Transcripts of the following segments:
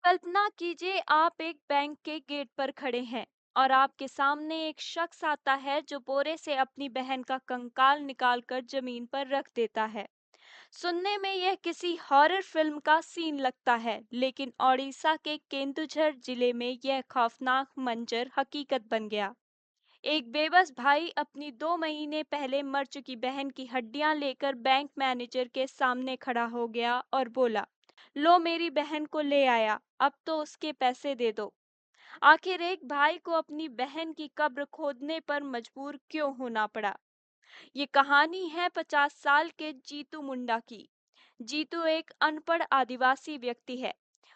कल्पना कीजिए आप एक बैंक के गेट पर खड़े हैं और आपके सामने एक शख्स आता है जो बोरे से अपनी बहन का कंकाल निकालकर जमीन पर रख देता है। सुनने में यह किसी हॉरर फिल्म का सीन लगता है, लेकिन ओडिशा के केंदुझर जिले में यह खौफनाक मंजर हकीकत बन गया। एक बेबस भाई अपनी 2 महीने पहले मर चुकी बहन की हड्डियां लेकर बैंक मैनेजर के सामने खड़ा हो गया और बोला, लो मेरी बहन को ले आया, अब तो उसके पैसे दे दो। आखिर एक भाई को अपनी बहन की कब्र खोदने पर मजबूर क्यों होना पड़ा? ये कहानी है 50 साल के जीतू मुंडा की। जीतू एक अनपढ़ आदिवासी व्यक्ति है।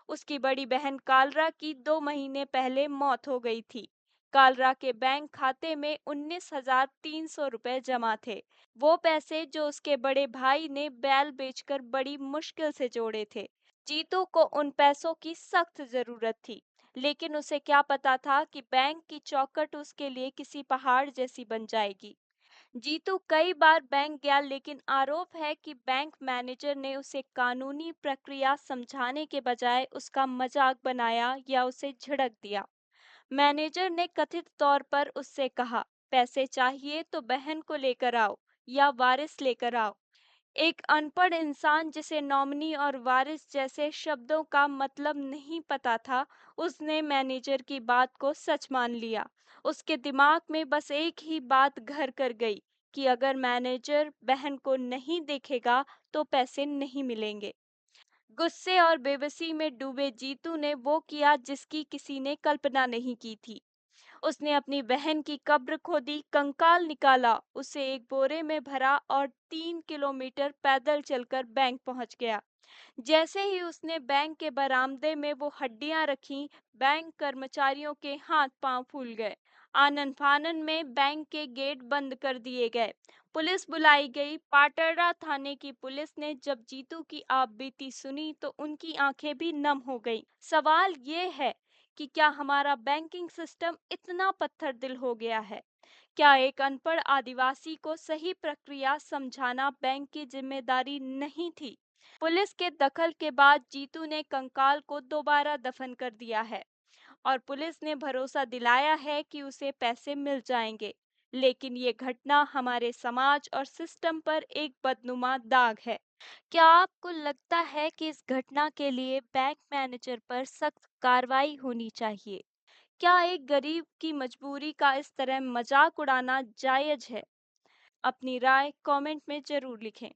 उसकी बड़ी बहन कालरा की 2 महीने पहले मौत हो गई थी। कालरा के बैंक खाते में 19,300 रुपए जमा थे। वो पैसे जो उसके बड़े भाई ने बैल बेचकर बड़ी मुश्किल से जोड़े थे। जीतू को उन पैसों की सख्त जरूरत थी, लेकिन उसे क्या पता था कि बैंक की चौखट उसके लिए किसी पहाड़ जैसी बन जाएगी। जीतू कई बार बैंक गया, लेकिन आरोप है कि बैंक मैनेजर ने उसे कानूनी प्रक्रिया समझाने के बजाय उसका मजाक बनाया या उसे झिड़क दिया। मैनेजर ने कथित तौर पर उससे कहा, पैसे चाहिए तो बहन को लेकर आओ या वारिस लेकर आओ। एक अनपढ़ इंसान जिसे नॉमिनी और वारिस जैसे शब्दों का मतलब नहीं पता था, उसने मैनेजर की बात को सच मान लिया। उसके दिमाग में बस एक ही बात घर कर गई कि अगर मैनेजर बहन को नहीं देखेगा तो पैसे नहीं मिलेंगे। गुस्से और बेबसी में डूबे जीतू ने वो किया जिसकी किसी ने कल्पना नहीं की थी। उसने अपनी बहन की कब्र खोदी, कंकाल निकाला, उसे एक बोरे में भरा और 3 किलोमीटर पैदल चलकर बैंक पहुंच गया। जैसे ही उसने बैंक के बरामदे में वो हड्डियां रखीं, बैंक कर्मचारियों के हाथ पांव फूल गए। आनन फानन में बैंक के गेट बंद कर दिए गए। पुलिस बुलाई गई। पाटड़ा थाने की पुलिस ने जब जीतू की आपबीती सुनी तो उनकी आंखें भी नम हो गईं। सवाल ये है कि क्या हमारा बैंकिंग सिस्टम इतना पत्थर दिल हो गया है? क्या एक अनपढ़ आदिवासी को सही प्रक्रिया समझाना बैंक की जिम्मेदारी नहीं थी? पुलिस के दखल के बाद जीतू ने कंकाल को दोबारा दफन कर दिया है और पुलिस ने भरोसा दिलाया है कि उसे पैसे मिल जाएंगे। लेकिन ये घटना हमारे समाज और सिस्टम पर एक बदनुमा दाग है। क्या आपको लगता है कि इस घटना के लिए बैंक मैनेजर पर सख्त कार्रवाई होनी चाहिए? क्या एक गरीब की मजबूरी का इस तरह मजाक उड़ाना जायज है? अपनी राय कमेंट में जरूर लिखें।